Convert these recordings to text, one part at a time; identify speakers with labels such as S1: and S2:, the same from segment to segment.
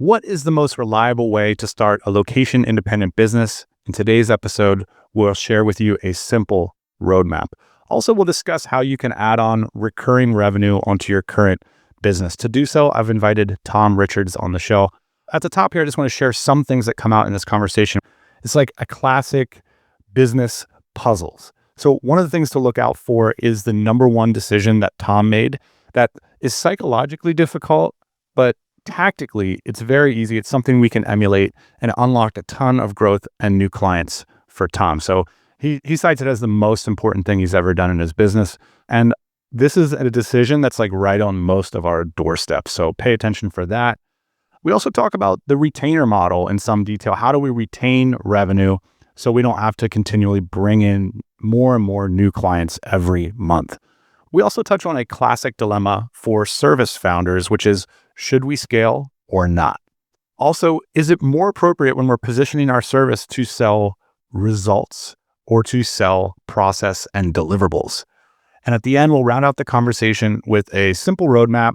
S1: What is the most reliable way to start a location-independent business? In today's episode, we'll share with you a simple roadmap. Also, we'll discuss how you can add on recurring revenue onto your current business. To do so, I've invited Tom Richards on the show. At the top here, I just want to share some things that come out in this conversation. It's like a classic business puzzles. So one of the things to look out for is the number one decision that Tom made that is psychologically difficult, but tactically, it's very easy. It's something we can emulate and unlocked a ton of growth and new clients for Tom. So he cites it as the most important thing he's ever done in his business. And this is a decision that's like right on most of our doorsteps. So pay attention for that. We also talk about the retainer model in some detail. How do we retain revenue so we don't have to continually bring in more and more new clients every month? We also touch on a classic dilemma for service founders, which is, should we scale or not? Also, is it more appropriate when we're positioning our service to sell results or to sell process and deliverables? And at the end, we'll round out the conversation with a simple roadmap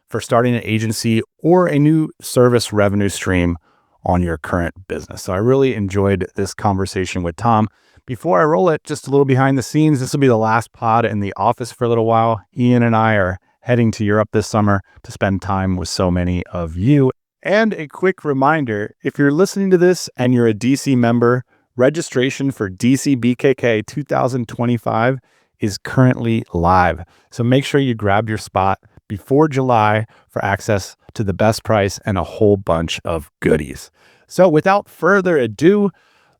S1: for starting an agency or a new service revenue stream on your current business. So I really enjoyed this conversation with Tom. Before I roll it, just a little behind the scenes, this will be the last pod in the office for a little while. Ian and I are heading to Europe this summer to spend time with so many of you. And a quick reminder, if you're listening to this and you're a DC member, registration for DC BKK 2025 is currently live. So make sure you grab your spot before July for access to the best price and a whole bunch of goodies. So without further ado,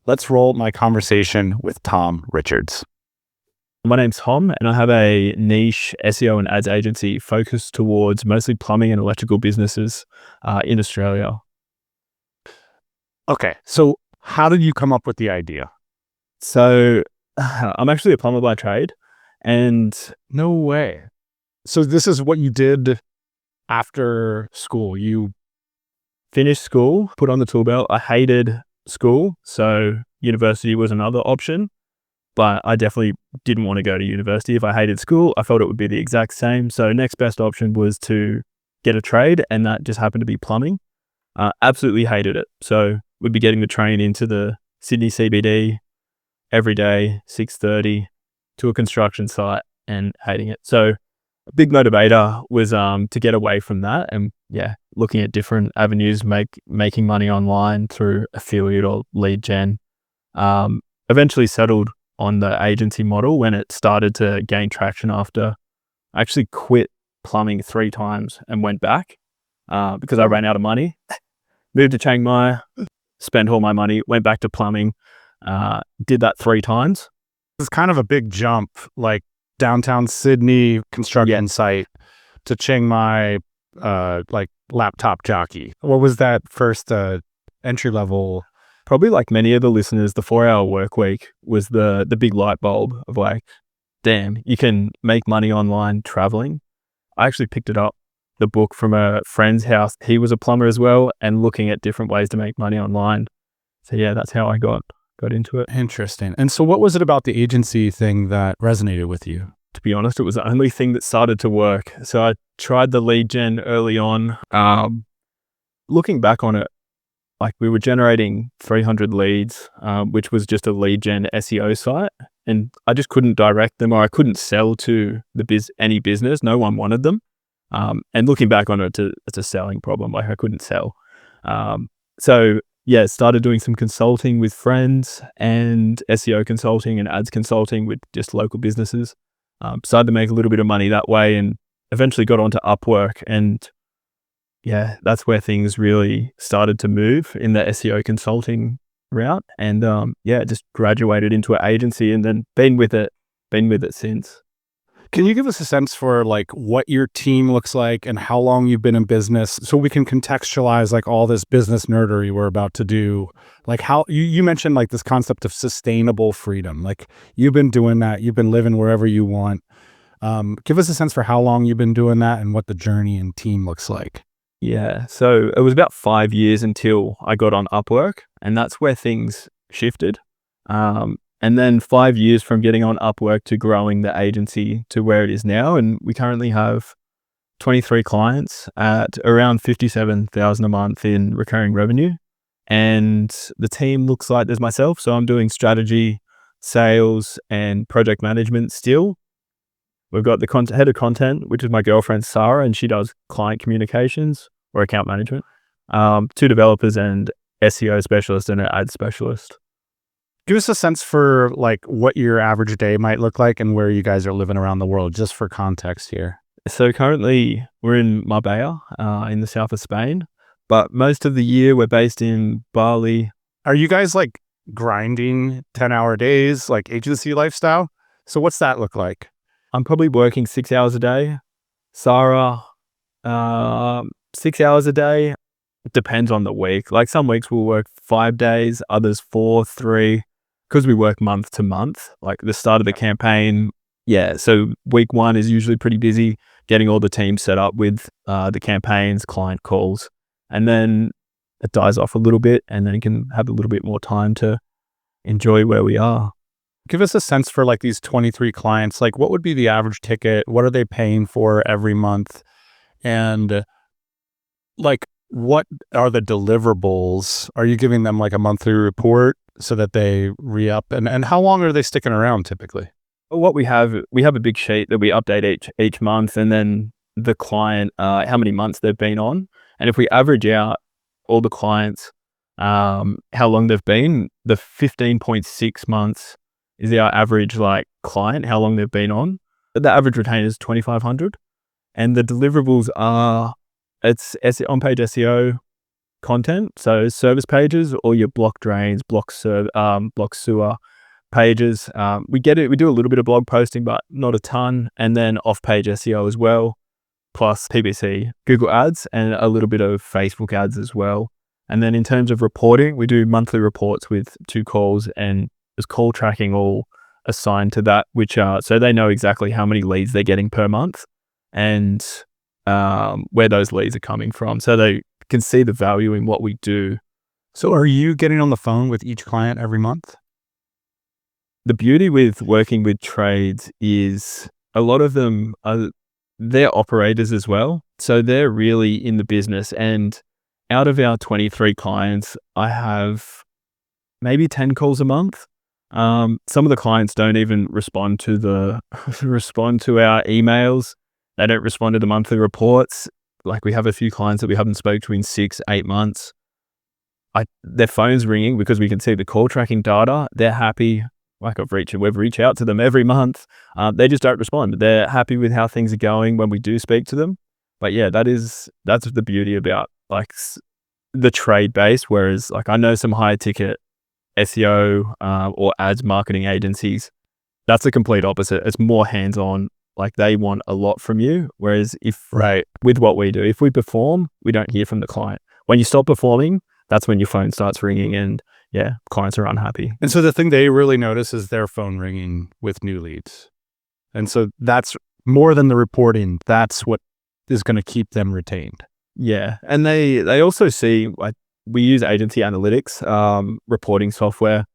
S1: let's roll my conversation with Tom Richards.
S2: My name's Tom, and I have a niche SEO and ads agency focused towards mostly plumbing and electrical businesses in Australia.
S1: Okay, so how did you come up with the idea?
S2: So I'm actually a plumber by trade, and
S1: No way. So this is what you did after school. You
S2: finished school, put on the tool belt. I hated school, so university was another option, but I definitely didn't want to go to university. If I hated school, I felt it would be the exact same. So next best option was to get a trade, and that just happened to be plumbing. Absolutely hated it. So we'd be getting the train into the Sydney CBD every day, 6:30 to a construction site, and hating it. So a big motivator was to get away from that, and looking at different avenues, making money online through affiliate or lead gen. Eventually settled on the agency model when it started to gain traction after I actually quit plumbing 3 times and went back because I ran out of money. Moved to Chiang Mai, spent all my money, went back to plumbing, did that 3 times.
S1: It's kind of a big jump, like downtown Sydney construction site to Chiang Mai, like laptop jockey. What was that first entry level?
S2: Probably like many of the listeners, the 4-hour work week was the big light bulb of like, damn, you can make money online traveling. I actually picked it up, the book, from a friend's house. He was a plumber as well, and looking at different ways to make money online. So yeah, that's how I got into it.
S1: Interesting. And so what was it about the agency thing that resonated with you?
S2: To be honest, it was the only thing that started to work. So I tried the lead gen early on. Looking back on it, like we were generating 300 leads, which was just a lead gen SEO site. And I just couldn't direct them, or I couldn't sell to any business. No one wanted them. And looking back on it, it's a selling problem. Like I couldn't sell. Started doing some consulting with friends and SEO consulting and ads consulting with just local businesses. Started to make a little bit of money that way, and eventually got onto Upwork. And that's where things really started to move in the SEO consulting route. And just graduated into an agency, and then been with it since.
S1: Can you give us a sense for like what your team looks like and how long you've been in business, so we can contextualize like all this business nerdery we're about to do? Like how you mentioned like this concept of sustainable freedom. Like you've been doing that, you've been living wherever you want. Give us a sense for how long you've been doing that and what the journey and team looks like.
S2: Yeah, so it was about 5 years until I got on Upwork, and that's where things shifted. And then 5 years from getting on Upwork to growing the agency to where it is now. And we currently have 23 clients at around 57,000 a month in recurring revenue. And the team looks like there's myself. So I'm doing strategy, sales, and project management still. We've got the head of content, which is my girlfriend, Sarah, and she does client communications or account management. 2 developers and SEO specialist and an ad specialist.
S1: Give us a sense for like what your average day might look like and where you guys are living around the world, just for context here.
S2: So currently we're in Marbella, in the south of Spain, but most of the year we're based in Bali.
S1: Are you guys like grinding 10-hour days, like agency lifestyle? So what's that look like?
S2: I'm probably working 6 hours a day. Sarah, 6 hours a day. It depends on the week. Like some weeks we'll work 5 days, others 4, 3, because we work month to month. Like the start of the campaign. Yeah. So week 1 is usually pretty busy getting all the teams set up with the campaigns, client calls, and then it dies off a little bit and then you can have a little bit more time to enjoy where we are.
S1: Give us a sense for like these 23 clients, like what would be the average ticket? What are they paying for every month? And like, what are the deliverables? Are you giving them like a monthly report so that they re-up? And how long are they sticking around typically?
S2: What we have a big sheet that we update each month, and then the client, how many months they've been on. And if we average out all the clients, how long they've been, the 15.6 months is our average like client, how long they've been on. But the average retainer is 2,500. And the deliverables are, it's on-page SEO content. So service pages, all your block drains, block sewer pages. We do a little bit of blog posting, but not a ton. And then off-page SEO as well, plus PPC, Google ads, and a little bit of Facebook ads as well. And then in terms of reporting, we do monthly reports with 2 calls, and there's call tracking all assigned to that, which so they know exactly how many leads they're getting per month and where those leads are coming from. So they can see the value in what we do.
S1: So are you getting on the phone with each client every month?
S2: The beauty with working with trades is a lot of them they're operators as well. So they're really in the business. And out of our 23 clients, I have maybe 10 calls a month. Some of the clients don't even respond to our emails. They don't respond to the monthly reports. Like we have a few clients that we haven't spoke to in 6-8 months. Their phone's ringing because we can see the call tracking data. They're happy. Like we've reached out to them every month. They just don't respond. They're happy with how things are going when we do speak to them. But yeah, that's the beauty about like the trade base. Whereas like I know some higher ticket SEO or ads marketing agencies, that's the complete opposite. It's more hands-on. Like they want a lot from you. Whereas with what we do, if we perform, we don't hear from the client. When you stop performing, that's when your phone starts ringing and yeah, clients are unhappy.
S1: And so the thing they really notice is their phone ringing with new leads. And so that's more than the reporting. That's what is going to keep them retained.
S2: Yeah. And they also see, like, we use agency analytics, reporting software,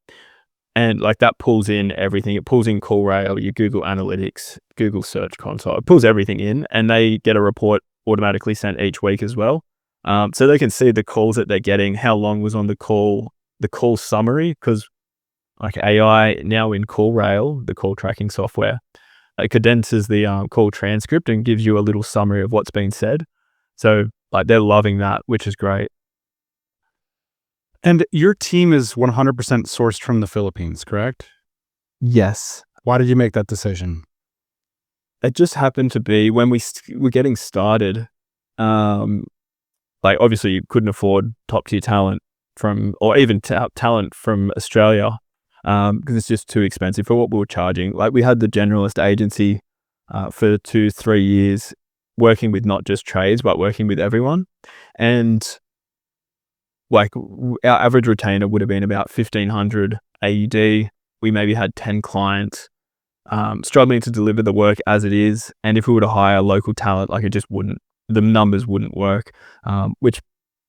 S2: and like that pulls in everything. It pulls in CallRail, your Google Analytics, Google Search Console. It pulls everything in, and they get a report automatically sent each week as well. So they can see the calls that they're getting, how long was on the call summary, because like AI now in CallRail, the call tracking software, it condenses the call transcript and gives you a little summary of what's been said. So like they're loving that, which is great.
S1: And your team is 100% sourced from the Philippines, correct?
S2: Yes.
S1: Why did you make that decision?
S2: It just happened to be when we were getting started, like obviously you couldn't afford top tier talent or even talent from Australia, because it's just too expensive for what we were charging. Like we had the generalist agency for 2-3 years, working with not just trades, but working with everyone. And like our average retainer would have been about 1,500 AUD. We maybe had 10 clients, struggling to deliver the work as it is. And if we were to hire local talent, like the numbers wouldn't work, which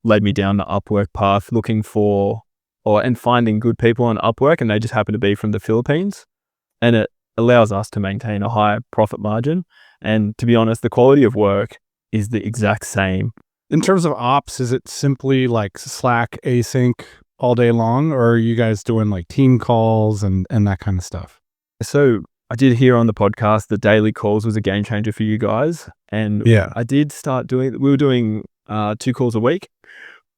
S2: led me down the Upwork path, looking for and finding good people on Upwork, and they just happen to be from the Philippines. And it allows us to maintain a higher profit margin. And to be honest, the quality of work is the exact same.
S1: In terms of ops, is it simply like Slack async all day long, or are you guys doing like team calls and that kind of stuff?
S2: So I did hear on the podcast that daily calls was a game changer for you guys. And
S1: Yeah.
S2: I did start we were doing 2 calls a week.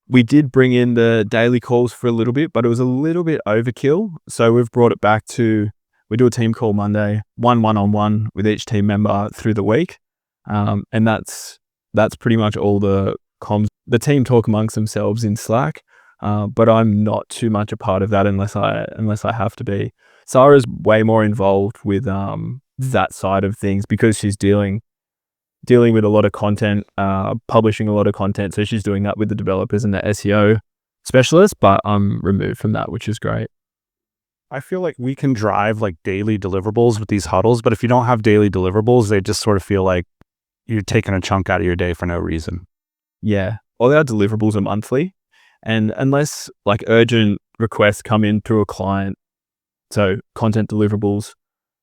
S2: We did bring in the daily calls for a little bit, but it was a little bit overkill. So we've brought it back to, we do a team call Monday, one-on-one with each team member through the week. And that's pretty much all the comms. The team talk amongst themselves in Slack, but I'm not too much a part of that unless I have to be. Sarah's way more involved with that side of things because she's dealing with a lot of content, publishing a lot of content. So she's doing that with the developers and the SEO specialists, but I'm removed from that, which is great.
S1: I feel like we can drive like daily deliverables with these huddles, but if you don't have daily deliverables, they just sort of feel like you're taking a chunk out of your day for no reason.
S2: Yeah. All our deliverables are monthly. And unless like urgent requests come in through a client, so content deliverables,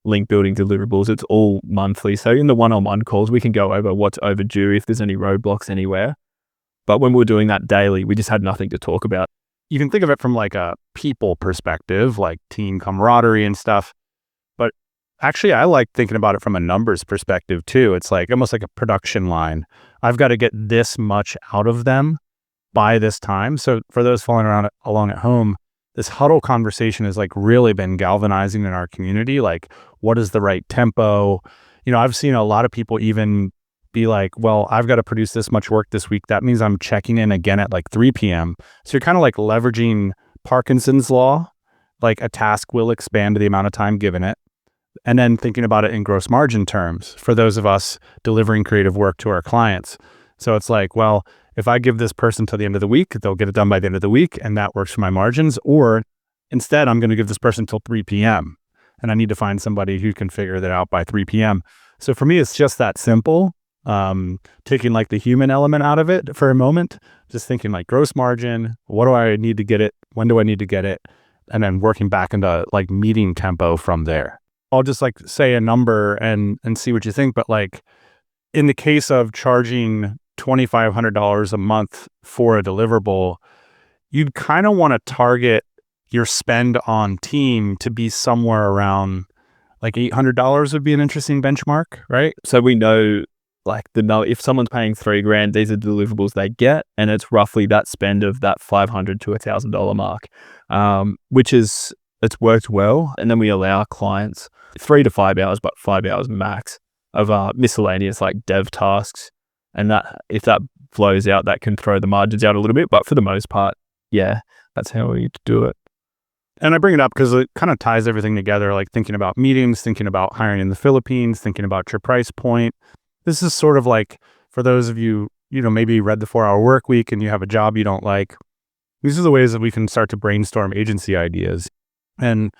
S2: link building deliverables, it's all monthly. So in the one-on-one calls, we can go over what's overdue, if there's any roadblocks anywhere. But when we're doing that daily, we just had nothing to talk about.
S1: You can think of it from like a people perspective, like team camaraderie and stuff. But actually, I like thinking about it from a numbers perspective too. It's like almost like a production line. I've got to get this much out of them by this time. So for those following along at home, this huddle conversation has like really been galvanizing in our community. Like, what is the right tempo? I've seen a lot of people even be like, well, I've got to produce this much work this week. That means I'm checking in again at like 3 p.m. So you're kind of like leveraging Parkinson's law, like a task will expand the amount of time given it. And then thinking about it in gross margin terms for those of us delivering creative work to our clients. So it's like, well, if I give this person till the end of the week, they'll get it done by the end of the week, and that works for my margins. Or instead, I'm going to give this person till 3 p.m. and I need to find somebody who can figure that out by 3 p.m. So for me, it's just that simple. Taking like the human element out of it for a moment, just thinking like gross margin, what do I need to get it? When do I need to get it? And then working back into like meeting tempo from there. I'll just like say a number and see what you think. But like in the case of charging $2,500 a month for a deliverable, you'd kind of want to target your spend on team to be somewhere around like $800 would be an interesting benchmark, right?
S2: So we know like if someone's paying $3,000, these are deliverables they get, and it's roughly that spend of that $500 to $1,000 mark, which is, it's worked well. And then we allow clients 3 to 5 hours, but 5 hours max of miscellaneous like dev tasks. And that, if that flows out, that can throw the margins out a little bit. But for the most part, yeah, that's how we do it.
S1: And I bring it up because it kind of ties everything together, like thinking about meetings, thinking about hiring in the Philippines, thinking about your price point. This is sort of like, for those of you, maybe read the 4-Hour Work Week and you have a job you don't like. These are the ways that we can start to brainstorm agency ideas and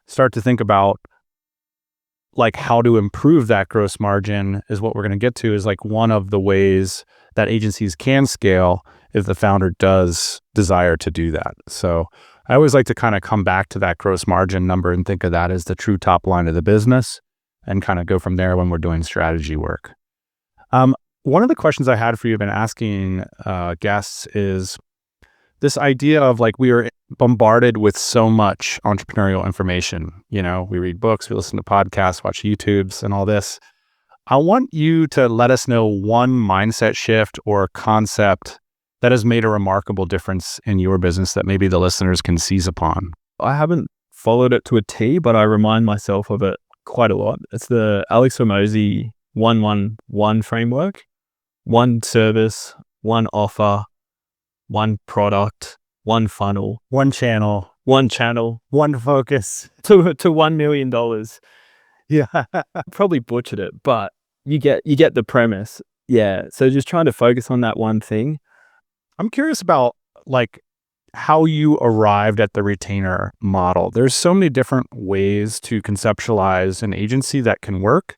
S1: start to think about like how to improve that gross margin is what we're going to get to, is like one of the ways that agencies can scale if the founder does desire to do that. So I always like to kind of come back to that gross margin number and think of that as the true top line of the business and kind of go from there when we're doing strategy work. One of the questions I had for you, I've been asking guests, is this idea of like, we are bombarded with so much entrepreneurial information. We read books, we listen to podcasts, watch YouTubes and all this. I want you to let us know one mindset shift or concept that has made a remarkable difference in your business that maybe the listeners can seize upon.
S2: I haven't followed it to a T, but I remind myself of it quite a lot. It's the Alex Hormozi 1-1-1 framework. One service, one offer, one product, one funnel,
S1: One channel,
S2: one channel,
S1: one focus
S2: to $1 million.
S1: Yeah.
S2: Probably butchered it, but you get the premise. Yeah. So just trying to focus on that one thing.
S1: I'm curious about like how you arrived at the retainer model. There's so many different ways to conceptualize an agency that can work.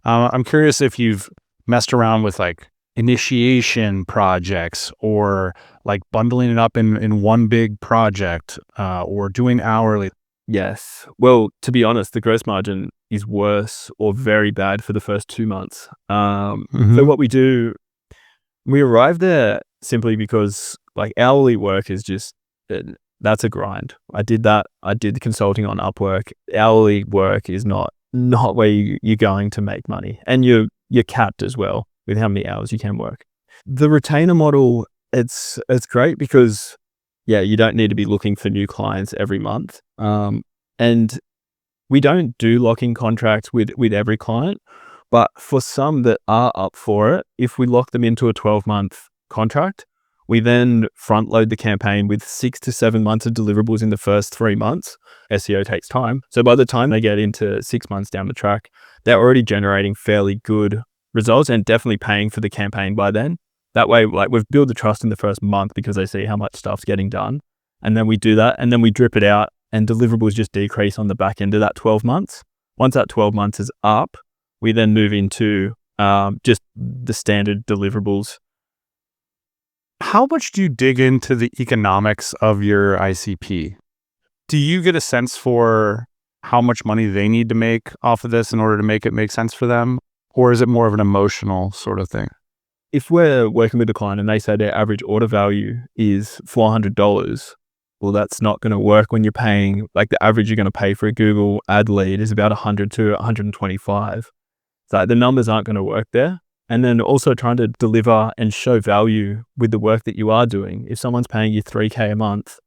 S1: I'm curious if you've messed around with like initiation projects or like bundling it up in one big project or doing hourly.
S2: Yes. Well, to be honest, the gross margin is worse or very bad for the first 2 months. So what we do We arrived there simply because like hourly work is just, that's a grind. I did that. I did the consulting on Upwork. Hourly work is not where you're going to make money, and you're capped as well with how many hours you can work. The retainer model, it's great because you don't need to be looking for new clients every month. And we don't do lock-in contracts with every client, but for some that are up for it, if we lock them into a 12-month contract, we then front load the campaign with 6 to 7 months of deliverables in the first 3 months. SEO takes time. So by the time they get into 6 months down the track, they're already generating fairly good results and definitely paying for the campaign by then. That way, like, we've built the trust in the first month because they see how much stuff's getting done. And then we do that, and then we drip it out, and deliverables just decrease on the back end of that 12 months. Once that 12 months is up, we then move into just the standard deliverables.
S1: How much do you dig into the economics of your ICP? Do you get a sense for how much money they need to make off of this in order to make it make sense for them? Or is it more of an emotional sort of thing?
S2: If we're working with a client and they say their average order value is $400, well, that's not going to work when you're paying, like, the average you're going to pay for a Google ad lead is about 100 to 125. So the numbers aren't going to work there. And then also trying to deliver and show value with the work that you are doing. If someone's paying you $3K a month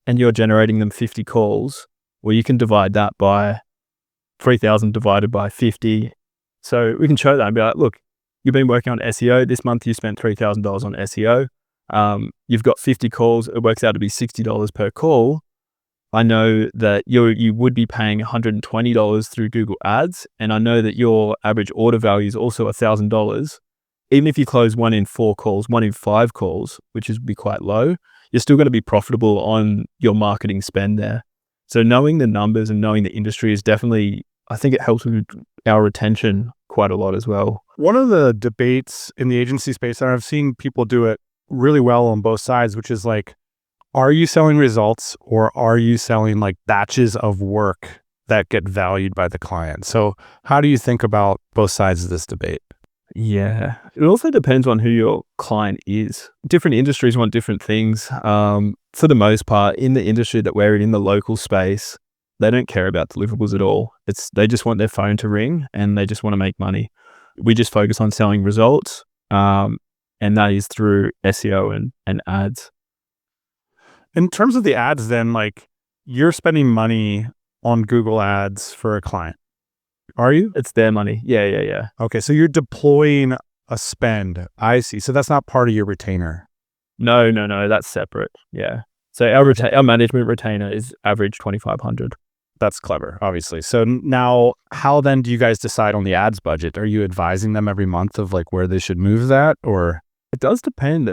S2: and you're generating them 50 calls, well, you can divide that by 3,000 divided by 50. So we can show that and be like, look, you've been working on SEO. This month you spent $3,000 on SEO. You've got 50 calls. It works out to be $60 per call. I know that you would be paying $120 through Google Ads, and I know that your average order value is also $1,000. Even if you close 1 in 4 calls, 1 in 5 calls, which would be quite low, you're still going to be profitable on your marketing spend there. So knowing the numbers and knowing the industry is definitely, I think it helps with our retention quite a lot as well.
S1: One of the debates in the agency space, and I've seen people do it really well on both sides, which is like, are you selling results or are you selling like batches of work that get valued by the client? So how do you think about both sides of this debate?
S2: Yeah, it also depends on who your client is. Different industries want different things. For the most part, in the industry that we're in the local space, they don't care about deliverables at all. They just want their phone to ring and they just want to make money. We just focus on selling results, and that is through SEO and ads.
S1: In terms of the ads then, like, you're spending money on Google Ads for a client. Are you?
S2: It's their money. Yeah.
S1: Okay, so you're deploying a spend. I see. So that's not part of your retainer.
S2: No, that's separate. Yeah. So our management retainer is average 2,500.
S1: That's clever, obviously. So now, how then do you guys decide on the ads budget? Are you advising them every month of like where they should move that, or?
S2: It does depend.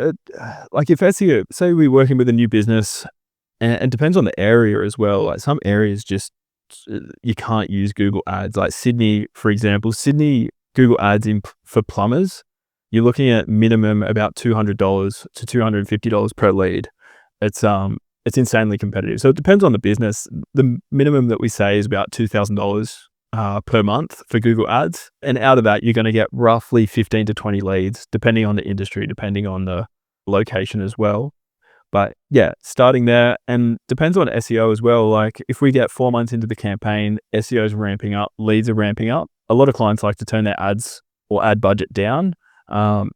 S2: Like if SEO, say we're working with a new business, and it depends on the area as well. Like some areas just, you can't use Google Ads. Like Sydney, for example, Google Ads for plumbers, you're looking at minimum about $200 to $250 per lead. It's insanely competitive. So it depends on the business. The minimum that we say is about $2,000 per month for Google Ads. And out of that, you're going to get roughly 15 to 20 leads, depending on the industry, depending on the location as well. But yeah, starting there, and depends on SEO as well. Like if we get 4 months into the campaign, SEO is ramping up, leads are ramping up. A lot of clients like to turn their ads or ad budget down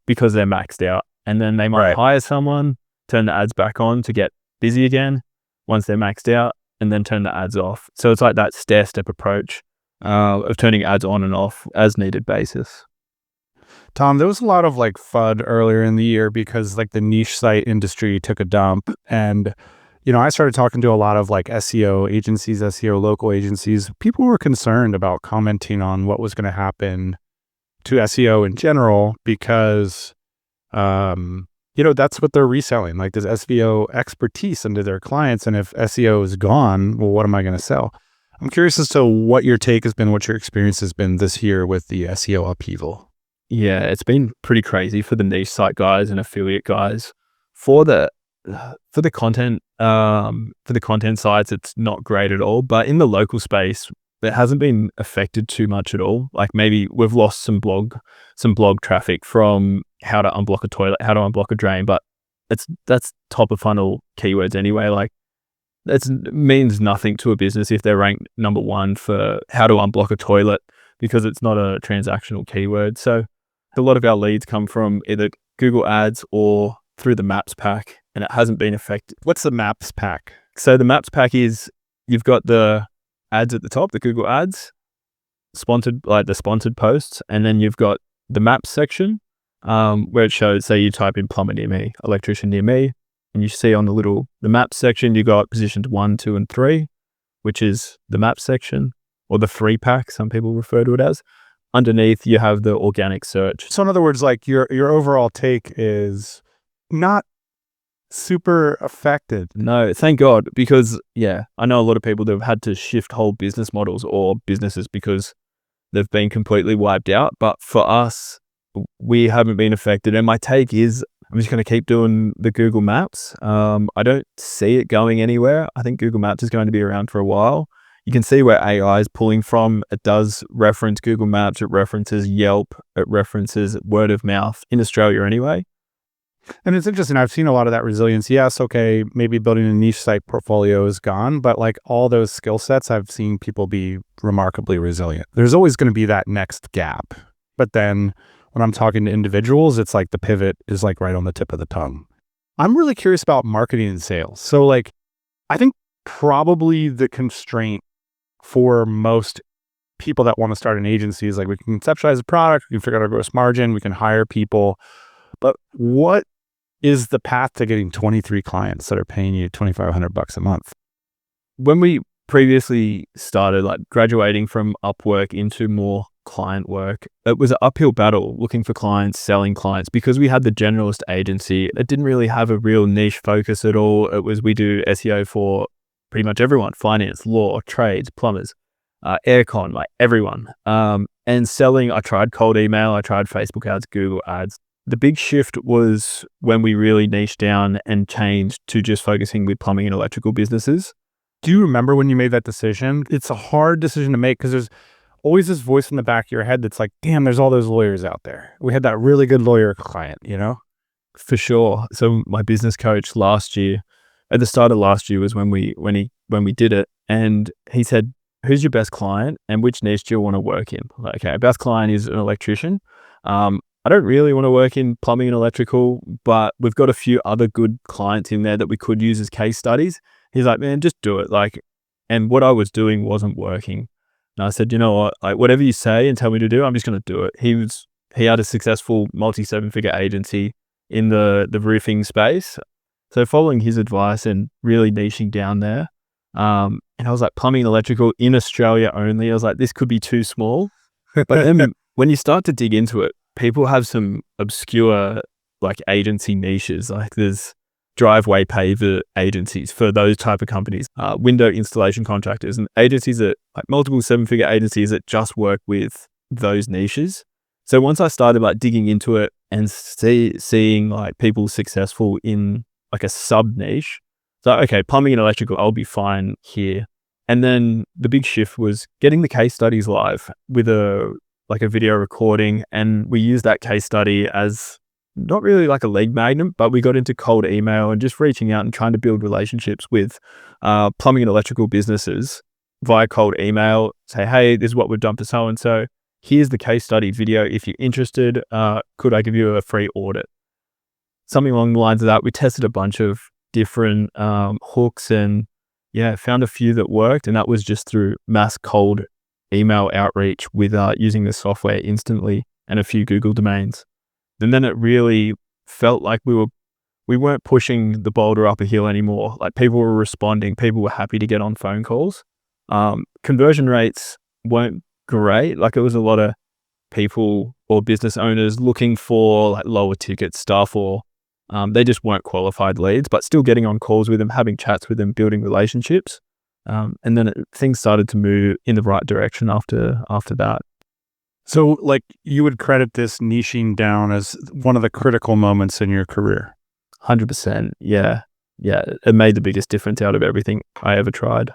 S2: because they're maxed out. And then they might hire someone, turn the ads back on to get busy again once they're maxed out, and then turn the ads off. So it's like that stair-step approach of turning ads on and off as needed basis.
S1: Tom, there was a lot of like FUD earlier in the year because like the niche site industry took a dump. And, you know, I started talking to a lot of like SEO agencies, SEO local agencies. People were concerned about commenting on what was going to happen to SEO in general because, you know, that's what they're reselling. Like there's SEO expertise into their clients. And if SEO is gone, well, what am I going to sell? I'm curious as to what your take has been, what your experience has been this year with the SEO upheaval.
S2: Yeah, it's been pretty crazy for the niche site guys and affiliate guys. For the content sites, it's not great at all. But in the local space, it hasn't been affected too much at all. Like maybe we've lost some blog traffic from how to unblock a toilet, how to unblock a drain, but that's top of funnel keywords anyway. Like it means nothing to a business if they're ranked number 1 for how to unblock a toilet because it's not a transactional keyword. So a lot of our leads come from either Google Ads or through the Maps pack, and it hasn't been affected.
S1: What's the Maps pack?
S2: So the Maps pack is you've got the ads at the top, the Google Ads, sponsored, like the sponsored posts, and then you've got the Maps section where it shows, say you type in plumber near me, electrician near me, and you see on the Maps section, you got positions 1, 2, and 3, which is the Maps section, or the 3 pack, some people refer to it as. Underneath, you have the organic search.
S1: So in other words, like your overall take is not super affected.
S2: No, thank God, because I know a lot of people that have had to shift whole business models or businesses because they've been completely wiped out. But for us, we haven't been affected. And my take is I'm just going to keep doing the Google Maps. I don't see it going anywhere. I think Google Maps is going to be around for a while. You can see where AI is pulling from. It does reference Google Maps. It references Yelp. It references word of mouth in Australia anyway.
S1: And it's interesting. I've seen a lot of that resilience. Yes, okay, maybe building a niche site portfolio is gone, but like all those skill sets, I've seen people be remarkably resilient. There's always going to be that next gap. But then when I'm talking to individuals, it's like the pivot is like right on the tip of the tongue. I'm really curious about marketing and sales. So like, I think probably the constraint for most people that want to start an agency is like, we can conceptualize a product, we can figure out our gross margin, we can hire people. But what is the path to getting 23 clients that are paying you $2,500 a month?
S2: When we previously started, like graduating from Upwork into more client work, it was an uphill battle looking for clients, selling clients, because we had the generalist agency. It didn't really have a real niche focus at all. It was, we do SEO for pretty much everyone: finance, law, trades, plumbers, aircon, like everyone. And selling, I tried cold email, I tried Facebook ads, Google ads. The big shift was when we really niched down and changed to just focusing with plumbing and electrical businesses.
S1: Do you remember when you made that decision? It's a hard decision to make because there's always this voice in the back of your head that's like, damn, there's all those lawyers out there. We had that really good lawyer client, you know?
S2: For sure. So my business coach last year, at the start of last year was when we did it, and he said, who's your best client and which niche do you want to work in? Like, okay, our best client is an electrician. I don't really want to work in plumbing and electrical, but we've got a few other good clients in there that we could use as case studies. He's like, man, just do it. Like, and what I was doing wasn't working. And I said, you know what, like whatever you say and tell me to do, I'm just going to do it. He had a successful multi-7-figure agency in the roofing space. So following his advice and really niching down there. And I was like, plumbing and electrical in Australia only. I was like, this could be too small. But then when you start to dig into it, people have some obscure like agency niches. Like there's driveway paver agencies for those type of companies, window installation contractors, and agencies that like multiple 7-figure agencies that just work with those niches. So once I started like digging into it and seeing like people successful in like a sub niche, so okay, plumbing and electrical, I'll be fine here. And then the big shift was getting the case studies live with a video recording. And we used that case study as not really like a lead magnet, but we got into cold email and just reaching out and trying to build relationships with plumbing and electrical businesses via cold email. Say, hey, this is what we've done for so-and-so. Here's the case study video. If you're interested, could I give you a free audit? Something along the lines of that. We tested a bunch of different hooks and found a few that worked. And that was just through mass cold email outreach with using the software instantly and a few Google domains. And then it really felt like we weren't pushing the boulder up a hill anymore. Like people were responding, people were happy to get on phone calls. Conversion rates weren't great. Like it was a lot of people or business owners looking for like lower ticket stuff, or they just weren't qualified leads, but still getting on calls with them, having chats with them, building relationships. And then things started to move in the right direction after that.
S1: So like you would credit this niching down as one of the critical moments in your career?
S2: 100%. Yeah. It made the biggest difference out of everything I ever tried.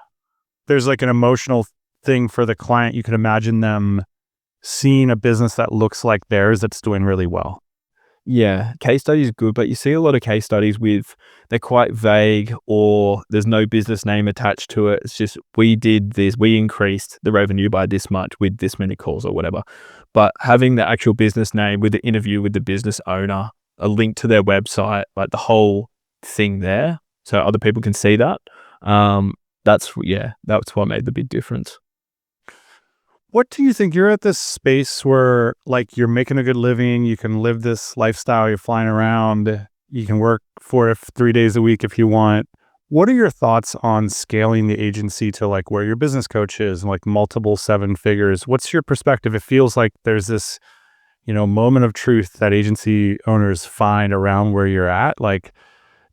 S1: There's like an emotional thing for the client, you can imagine them seeing a business that looks like theirs that's doing really well.
S2: Yeah, case study is good, but you see a lot of case studies they're quite vague, or there's no business name attached to it. It's just, we did this, we increased the revenue by this much with this many calls or whatever. But having the actual business name with the interview with the business owner, a link to their website, like the whole thing there, so other people can see that. That's what made the big difference.
S1: What do you think? You're at this space where like you're making a good living, you can live this lifestyle, you're flying around, you can work 3 days a week if you want. What are your thoughts on scaling the agency to like where your business coach is, like multiple 7 figures? What's your perspective? It feels like there's this, moment of truth that agency owners find around where you're at. Like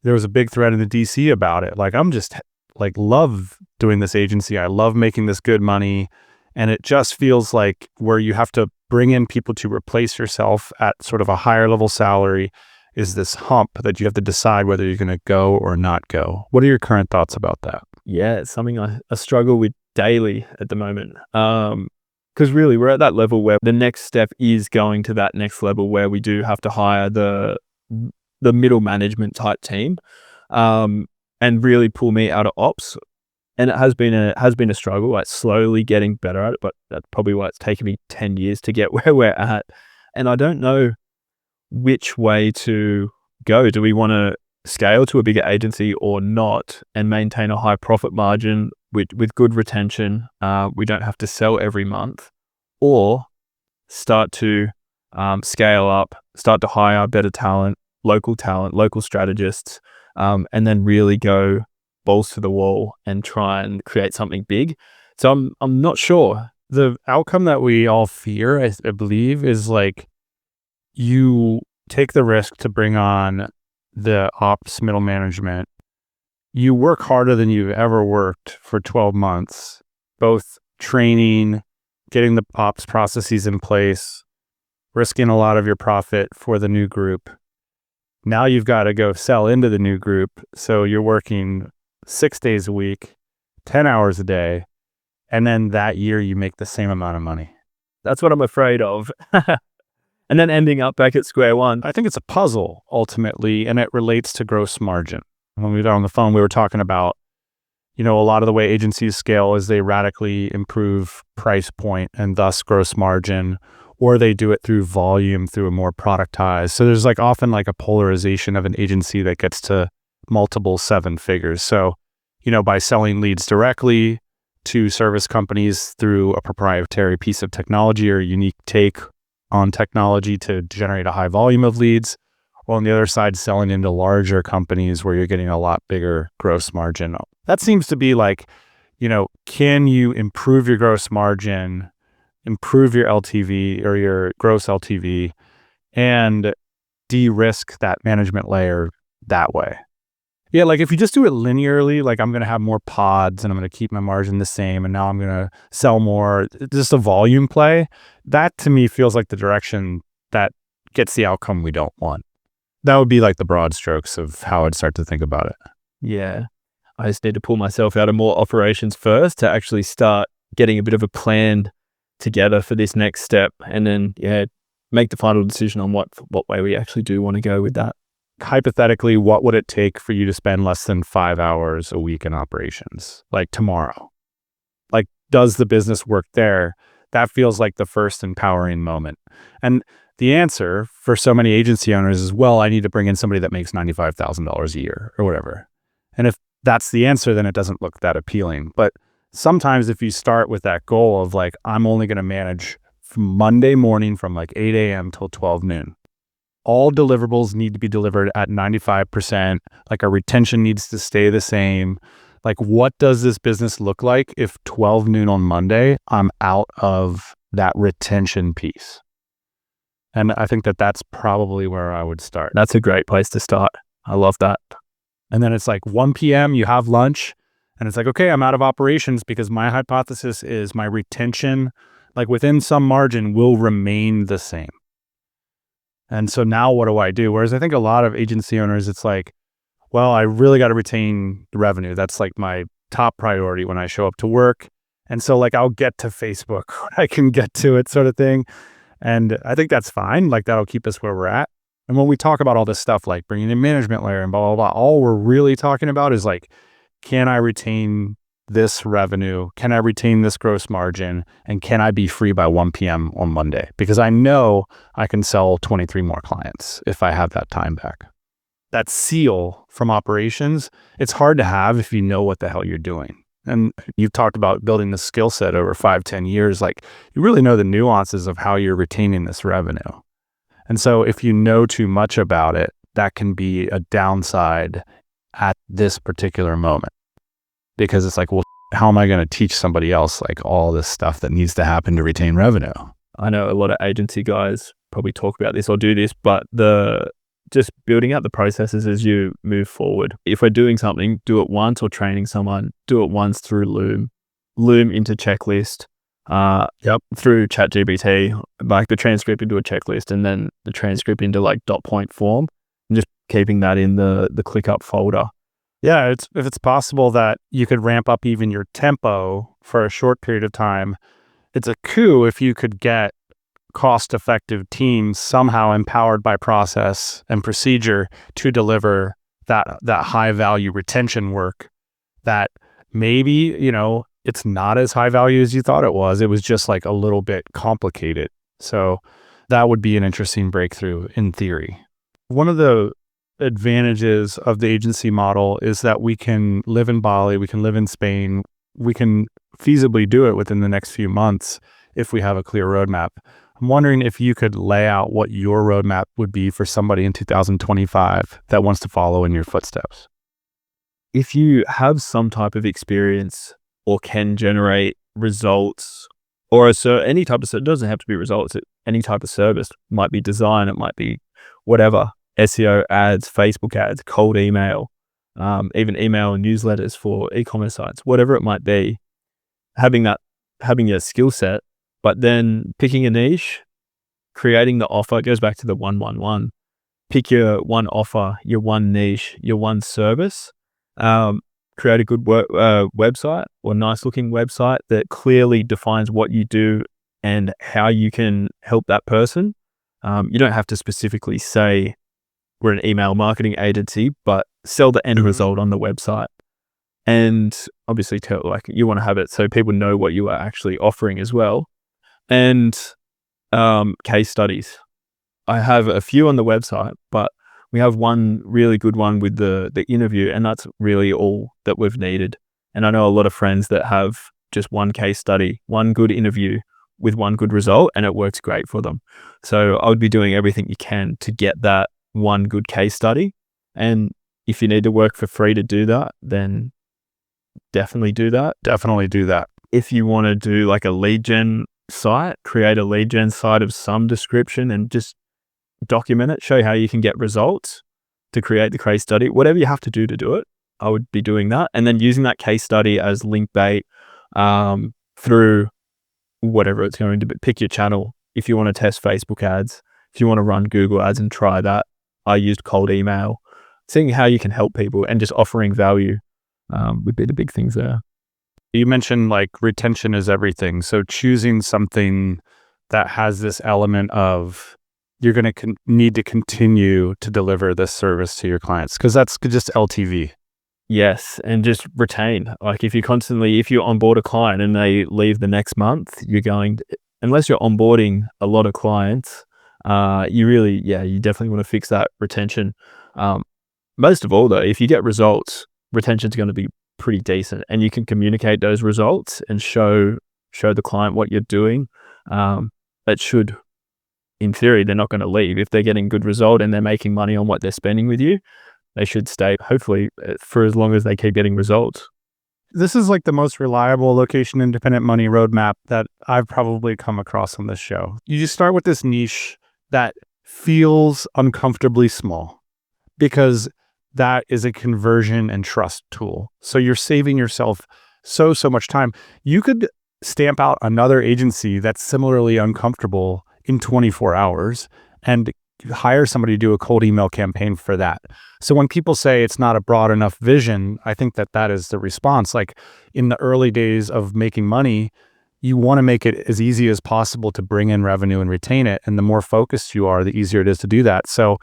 S1: there was a big thread in the DC about it. Like I'm just like love doing this agency. I love making this good money. And it just feels like where you have to bring in people to replace yourself at sort of a higher level salary is this hump that you have to decide whether you're going to go or not go. What are your current thoughts about that?
S2: Yeah, it's something I struggle with daily at the moment. Because really, we're at that level where the next step is going to that next level where we do have to hire the middle management type team, and really pull me out of ops. And it has been a struggle, like slowly getting better at it, but that's probably why it's taken me 10 years to get where we're at. And I don't know which way to go. Do we want to scale to a bigger agency or not and maintain a high profit margin with good retention? We don't have to sell every month, or start to scale up, start to hire better talent, local strategists, and then really go balls to the wall and try and create something big. So I'm not sure.
S1: The outcome that we all fear, I believe, is like you take the risk to bring on the ops middle management. You work harder than you've ever worked for 12 months, both training, getting the ops processes in place, risking a lot of your profit for the new group. Now you've got to go sell into the new group. So you're working 6 days a week, 10 hours a day, and then that year you make the same amount of money.
S2: That's what I'm afraid of. And then ending up back at square one.
S1: I think it's a puzzle ultimately, and it relates to gross margin. When we were on the phone, we were talking about, a lot of the way agencies scale is they radically improve price point and thus gross margin, or they do it through volume, through a more productized. So there's like often like a polarization of an agency that gets to multiple 7 figures. So, by selling leads directly to service companies through a proprietary piece of technology or a unique take on technology to generate a high volume of leads, or on the other side, selling into larger companies where you're getting a lot bigger gross margin. That seems to be like, can you improve your gross margin, improve your LTV or your gross LTV, and de-risk that management layer that way? Yeah, like if you just do it linearly, like I'm going to have more pods and I'm going to keep my margin the same and now I'm going to sell more, just a volume play, that to me feels like the direction that gets the outcome we don't want. That would be like the broad strokes of how I'd start to think about it.
S2: Yeah. I just need to pull myself out of more operations first to actually start getting a bit of a plan together for this next step, and then, make the final decision on what way we actually do want to go with that.
S1: Hypothetically, what would it take for you to spend less than 5 hours a week in operations? Like tomorrow? Like, does the business work there? That feels like the first empowering moment. And the answer for so many agency owners is, well, I need to bring in somebody that makes $95,000 a year or whatever. And if that's the answer, then it doesn't look that appealing. But sometimes if you start with that goal of like, I'm only going to manage from Monday morning from like 8 a.m. till 12 noon. All deliverables need to be delivered at 95%. Like our retention needs to stay the same. Like, what does this business look like if 12 noon on Monday, I'm out of that retention piece? And I think that that's probably where I would start.
S2: That's a great place to start. I love that.
S1: And then it's like 1 p.m., you have lunch, and it's like, okay, I'm out of operations because my hypothesis is my retention, like within some margin, will remain the same. And so now what do I do? Whereas I think a lot of agency owners, it's like, well, I really got to retain the revenue. That's like my top priority when I show up to work. And so like I'll get to Facebook, I can get to it sort of thing. And I think that's fine. Like that'll keep us where we're at. And when we talk about all this stuff, like bringing in management layer and blah, blah, blah, all we're really talking about is like, can I retain this revenue? Can I retain this gross margin? And can I be free by 1 p.m. on Monday? Because I know I can sell 23 more clients if I have that time back. That seal from operations, it's hard to have if you know what the hell you're doing. And you've talked about building the skill set over 5-10 years. Like you really know the nuances of how you're retaining this revenue. And so if you know too much about it, that can be a downside at this particular moment. Because it's like, well, how am I going to teach somebody else like all this stuff that needs to happen to retain revenue?
S2: I know a lot of agency guys probably talk about this or do this, but just building out the processes as you move forward. If we're doing something, do it once, or training someone, do it once through Loom into checklist, through ChatGPT, like the transcript into a checklist, and then the transcript into like dot point form, and just keeping that in the ClickUp folder.
S1: Yeah, if it's possible that you could ramp up even your tempo for a short period of time, it's a coup if you could get cost-effective teams somehow empowered by process and procedure to deliver that high-value retention work that maybe, you know, it's not as high value as you thought it was. It was just like a little bit complicated. So that would be an interesting breakthrough in theory. One of the advantages of the agency model is that we can live in Bali, we can live in Spain, we can feasibly do it within the next few months if we have a clear roadmap. I'm wondering if you could lay out what your roadmap would be for somebody in 2025 that wants to follow in your footsteps.
S2: If you have some type of experience or can generate results, or any type of, it doesn't have to be results, any type of service, it might be design, it might be whatever, SEO ads, Facebook ads, cold email, even email and newsletters for e-commerce sites, whatever it might be, having your skill set, but then picking a niche, creating the offer. It goes back to the 1-1-1. Pick your one offer, your one niche, your one service. Create a good website, or nice looking website that clearly defines what you do and how you can help that person. You don't have to specifically say we're an email marketing agency, but sell the end result on the website. And obviously you want to have it so people know what you are actually offering as well. And case studies. I have a few on the website, but we have one really good one with the interview, and that's really all that we've needed. And I know a lot of friends that have just one case study, one good interview with one good result, and it works great for them. So I would be doing everything you can to get that one good case study. And if you need to work for free to do that, then definitely do that.
S1: Definitely do that.
S2: If you want to do like a lead gen site, create a lead gen site of some description and just document it, show how you can get results to create the case study, whatever you have to do it, I would be doing that. And then using that case study as link bait through whatever it's going to be. Pick your channel. If you want to test Facebook ads, if you want to run Google ads and try that, I used cold email. Seeing how you can help people and just offering value would be the big things there.
S1: You mentioned like retention is everything. So choosing something that has this element of you're going to need to continue to deliver this service to your clients, because that's just LTV.
S2: Yes, and just retain. Like if you onboard a client and they leave the next month, unless you're onboarding a lot of clients, you definitely want to fix that retention. Most of all though, if you get results, retention's going to be pretty decent, and you can communicate those results and show the client what you're doing. That should, in theory, they're not going to leave. If they're getting good result and they're making money on what they're spending with you, they should stay, hopefully, for as long as they keep getting results.
S1: This is like the most reliable location independent money roadmap that I've probably come across on this show. You just start with this niche that feels uncomfortably small, because that is a conversion and trust tool. So you're saving yourself so much time. You could stamp out another agency that's similarly uncomfortable in 24 hours and hire somebody to do a cold email campaign for that. So when people say it's not a broad enough vision, I think that is the response. Like in the early days of making money, you want to make it as easy as possible to bring in revenue and retain it. And the more focused you are, the easier it is to do that. So,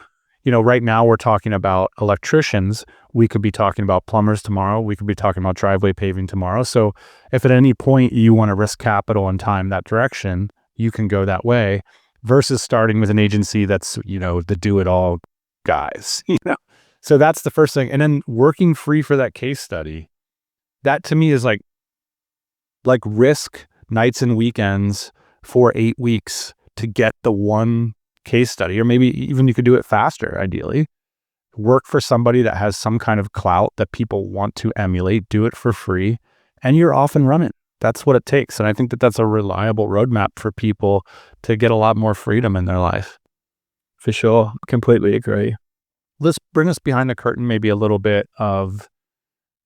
S1: right now we're talking about electricians. We could be talking about plumbers tomorrow. We could be talking about driveway paving tomorrow. So if at any point you want to risk capital and time that direction, you can go that way versus starting with an agency that's, the do-it-all guys, So that's the first thing. And then working free for that case study, that to me is like risk nights and weekends for 8 weeks to get the one case study, or maybe even you could do it faster, ideally. Work for somebody that has some kind of clout that people want to emulate, do it for free, and you're off and running. That's what it takes. And I think that that's a reliable roadmap for people to get a lot more freedom in their life.
S2: For sure. Completely agree.
S1: Let's bring us behind the curtain maybe a little bit of,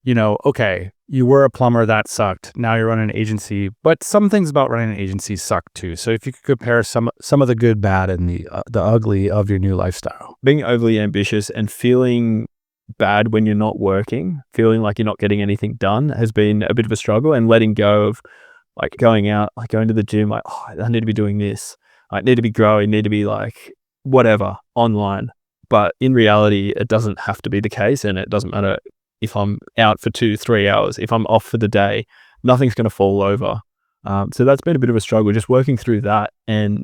S1: okay, you were a plumber, that sucked. Now you're running an agency, but some things about running an agency suck too. So if you could compare some of the good, bad, and the ugly of your new lifestyle.
S2: Being overly ambitious and feeling bad when you're not working, feeling like you're not getting anything done has been a bit of a struggle, and letting go of like going out, like going to the gym, like, oh, I need to be doing this. I need to be growing, need to be like whatever online. But in reality, it doesn't have to be the case, and it doesn't matter if I'm out for 2-3 hours, if I'm off for the day, nothing's going to fall over. So that's been a bit of a struggle, just working through that and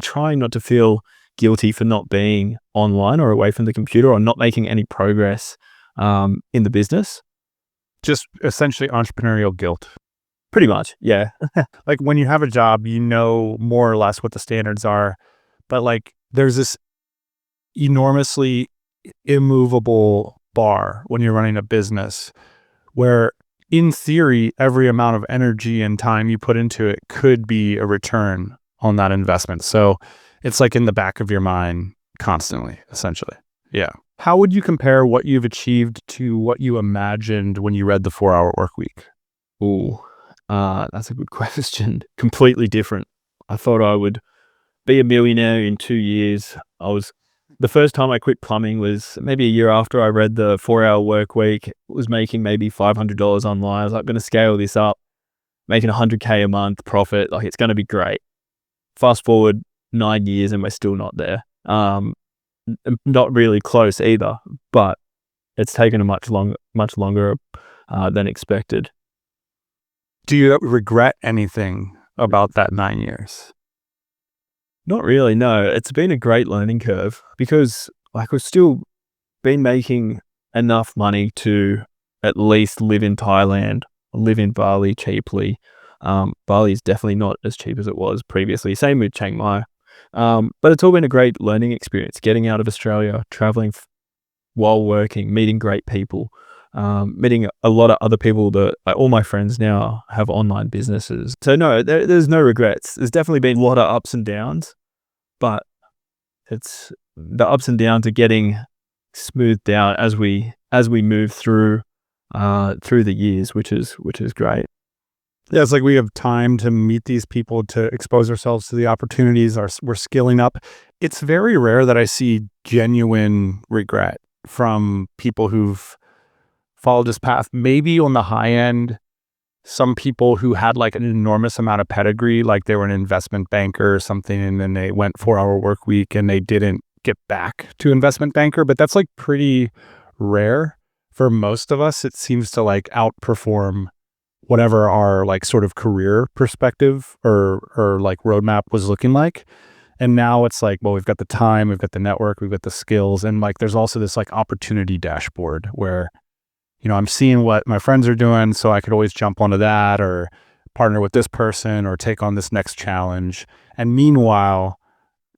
S2: trying not to feel guilty for not being online or away from the computer or not making any progress in the business.
S1: Just essentially entrepreneurial guilt.
S2: Pretty much, yeah.
S1: Like when you have a job, more or less what the standards are, but like there's this enormously immovable bar when you're running a business where in theory every amount of energy and time you put into it could be a return on that investment. So it's like in the back of your mind constantly, essentially. Yeah. How would you compare what you've achieved to what you imagined when you read the 4-Hour Workweek?
S2: Ooh, that's a good question. Completely different. I thought I would be a millionaire in 2 years. The first time I quit plumbing was maybe a year after I read the 4-Hour Workweek. Was making maybe $500 online. I was like, going to scale this up, making $100K a month profit. Like, it's going to be great. Fast forward 9 years and we're still not there. Not really close either, but it's taken a much longer than expected.
S1: Do you regret anything about that 9 years?
S2: Not really, no. It's been a great learning curve because like we've still been making enough money to at least live in Thailand, live in Bali cheaply. Bali is definitely not as cheap as it was previously. Same with Chiang Mai. But it's all been a great learning experience, getting out of Australia, traveling while working, meeting great people, meeting a lot of other people that all my friends now have online businesses. So no, there's no regrets. There's definitely been a lot of ups and downs, but it's the ups and downs are getting smoothed out as we move through the years, which is great.
S1: Yeah, it's like we have time to meet these people, to expose ourselves to the opportunities. We're skilling up. It's very rare that I see genuine regret from people who've followed this path. Maybe on the high end, some people who had like an enormous amount of pedigree, like they were an investment banker or something, and then they went 4-Hour Workweek and they didn't get back to investment banker. But that's like pretty rare. For most of us, it seems to like outperform whatever our like sort of career perspective or like roadmap was looking like. And now it's like, well, we've got the time, we've got the network, we've got the skills. And like, there's also this like opportunity dashboard where, I'm seeing what my friends are doing, so I could always jump onto that or partner with this person or take on this next challenge. And meanwhile,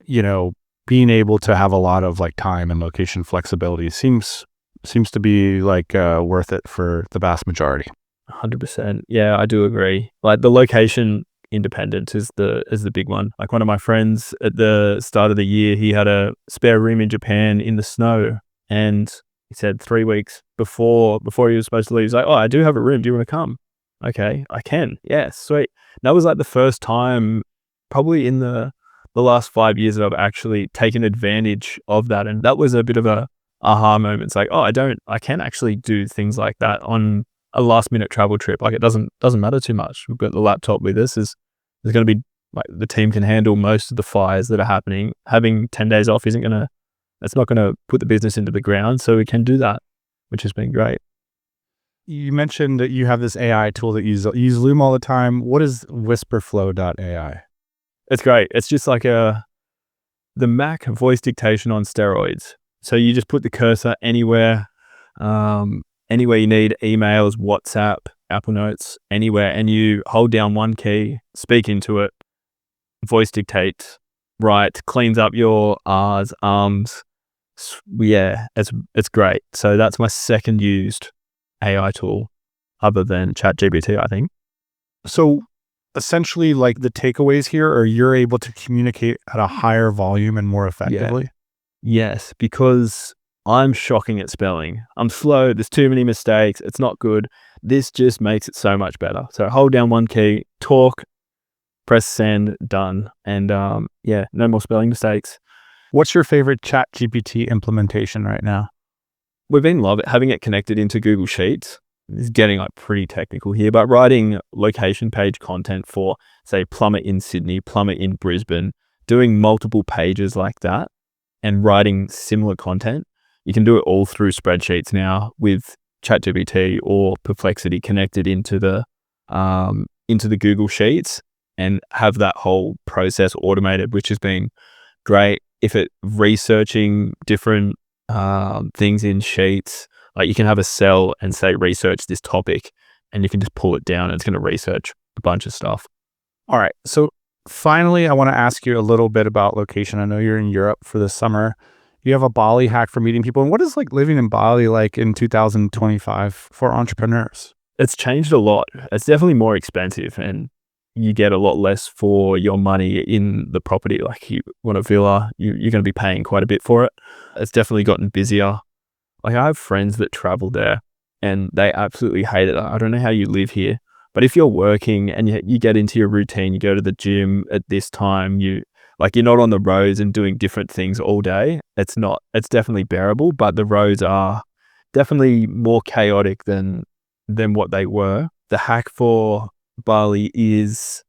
S1: being able to have a lot of like time and location flexibility seems to be like worth it for the vast majority.
S2: 100%. Yeah, I do agree. Like the location independence is the big one. Like one of my friends at the start of the year, he had a spare room in Japan in the snow, and he said 3 weeks before he was supposed to leave, he's like, "Oh, I do have a room. Do you want to come?" Okay, I can. Yeah, sweet. And that was like the first time, probably in the the last 5 years that I've actually taken advantage of that. And that was a bit of a aha moment. It's like, oh, I can actually do things like that on a last minute travel trip. Like it doesn't matter too much. We've got the laptop with us. There's going to be like the team can handle most of the fires that are happening. Having 10 days off that's not going to put the business into the ground. So we can do that, which has been great.
S1: You mentioned that you have this AI tool that you use Loom all the time. What is Whisperflow.ai?
S2: It's great. It's just like the Mac voice dictation on steroids. So you just put the cursor anywhere, anywhere you need, emails, WhatsApp, Apple Notes, anywhere, and you hold down one key, speak into it, voice dictate, write, cleans up your R's, arms. Yeah, it's great. So that's my second used AI tool other than ChatGPT, I think.
S1: So essentially, like the takeaways here are you're able to communicate at a higher volume and more effectively.
S2: Yes, because I'm shocking at spelling. I'm slow. There's too many mistakes. It's not good. This just makes it so much better. So hold down one key, talk, press send, done. And no more spelling mistakes.
S1: What's your favorite ChatGPT implementation right now?
S2: We've been having it connected into Google Sheets. It's getting like pretty technical here, but writing location page content for, say, plumber in Sydney, plumber in Brisbane, doing multiple pages like that and writing similar content. You can do it all through spreadsheets now with ChatGPT or Perplexity connected into the Google Sheets and have that whole process automated, which has been great. If it researching different things in sheets, like you can have a cell and say research this topic, and you can just pull it down and it's going to research a bunch of stuff.
S1: All right. So finally, I want to ask you a little bit about location. I know you're in Europe for the summer. You have a Bali hack for meeting people. And what is like living in Bali like in 2025 for entrepreneurs?
S2: It's changed a lot. It's definitely more expensive and you get a lot less for your money in the property. Like you want a villa, you're going to be paying quite a bit for it. It's definitely gotten busier. Like I have friends that travel there and they absolutely hate it. I don't know how you live here, but if you're working and you get into your routine, you go to the gym at this time, you're not on the roads and doing different things all day. It's definitely bearable, but the roads are definitely more chaotic than what they were. The hack for Bali is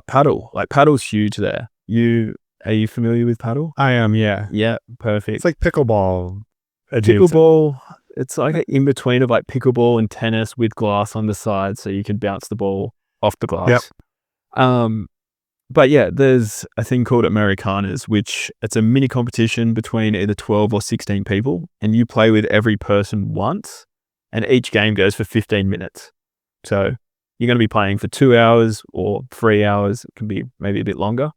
S2: paddle. Like paddle's huge there. Are you familiar with paddle?
S1: I am, yeah.
S2: Yeah, perfect.
S1: It's like pickleball.
S2: Pickleball. It's like an in between of like pickleball and tennis with glass on the side, so you can bounce the ball off the glass. Yep. But yeah, there's a thing called Americanas, which it's a mini competition between either 12 or 16 people, and you play with every person once, and each game goes for 15 minutes. So you're going to be playing for 2 hours or 3 hours. It can be maybe a bit longer,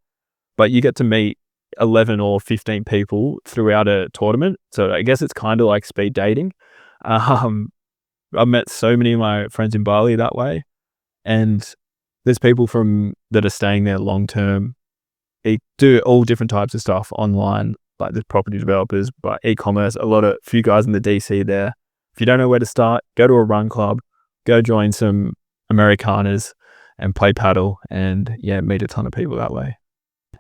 S2: but you get to meet 11 or 15 people throughout a tournament. So I guess it's kind of like speed dating. I've met so many of my friends in Bali that way, and there's people that are staying there long term. They do all different types of stuff online, like there's property developers, but e-commerce, few guys in the DC there. If you don't know where to start, go to a run club, go join some Americanas and play paddle and meet a ton of people that way.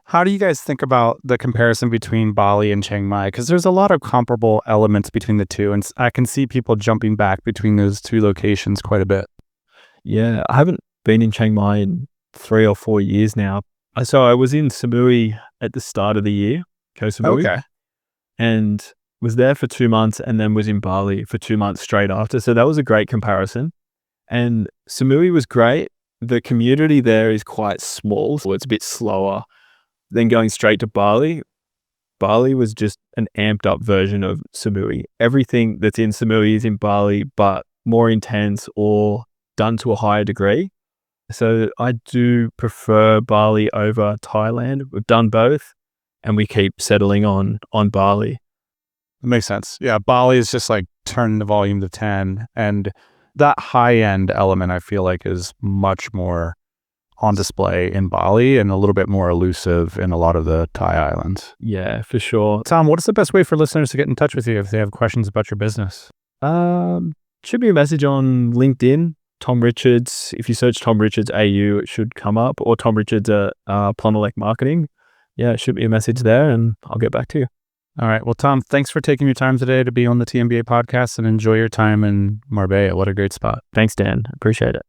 S1: How do you guys think about the comparison between Bali and Chiang Mai? Because there's a lot of comparable elements between the two, and I can see people jumping back between those two locations quite a bit.
S2: Yeah, I haven't been in Chiang Mai in 3 or 4 years now. So I was in Samui at the start of the year, Koh Samui.
S1: Okay.
S2: And was there for 2 months and then was in Bali for 2 months straight after. So that was a great comparison. And Samui was great. The community there is quite small, so it's a bit slower than going straight to Bali. Bali was just an amped up version of Samui. Everything that's in Samui is in Bali, but more intense or done to a higher degree. So I do prefer Bali over Thailand. We've done both and we keep settling on Bali.
S1: That makes sense. Yeah, Bali is just like turn the volume to 10, and that high end element I feel like is much more on display in Bali and a little bit more elusive in a lot of the Thai islands.
S2: Yeah, for sure.
S1: Tom, what is the best way for listeners to get in touch with you if they have questions about your business?
S2: Should be a message on LinkedIn, Tom Richards. If you search Tom Richards AU, it should come up, or Tom Richards at PlumbElec Marketing. shoot me a message there and I'll get back to you.
S1: All right. Well, Tom, thanks for taking your time today to be on the TMBA podcast, and enjoy your time in Marbella. What a great spot.
S2: Thanks, Dan. Appreciate it.